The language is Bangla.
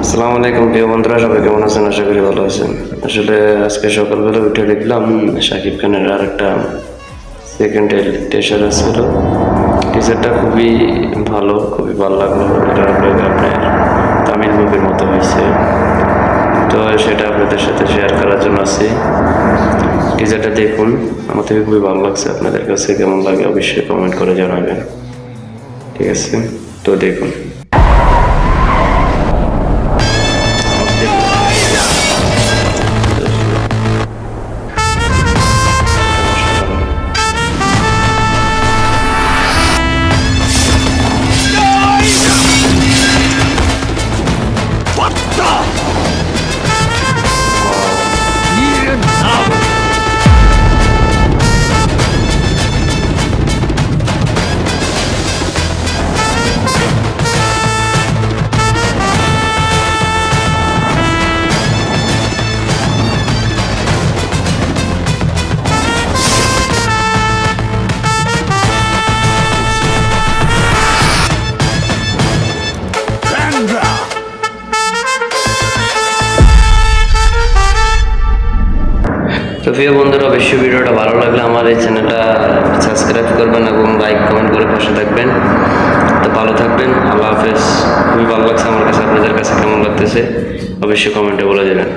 আসসালামু আলাইকুম প্রিয় বন্ধুরা, সবাই কেমন আছেন? আশা করি ভালো আছেন। আসলে আজকে সকালবেলা উঠে দেখলাম শাকিব খানের আর একটা সেকেন্ড টিজার ছিল। টিজারটা খুবই ভালো লাগলো। এটা হলো আপনার তামিল মুভির মতো হয়েছে, তো সেটা আপনাদের সাথে শেয়ার করার জন্য আছি। টিজারটা দেখুন, আমার থেকে খুবই ভালো লাগছে। আপনাদের কাছে কেমন লাগে অবশ্যই কমেন্ট করে জানাবেন। ঠিক আছে, তো দেখুন। তো প্রিয় বন্ধুরা, অবশ্যই ভিডিওটা ভালো লাগলে আমার এই চ্যানেলটা সাবস্ক্রাইব করবেন এবং লাইক কমেন্ট করে পাশে থাকবেন। তো ভালো থাকবেন, আল্লাহ হাফেজ। খুবই ভালো লাগছে আমার কাছে। আপনাদের কাছে কেমন লাগতেছে অবশ্যই কমেন্টে বলে দেবেন।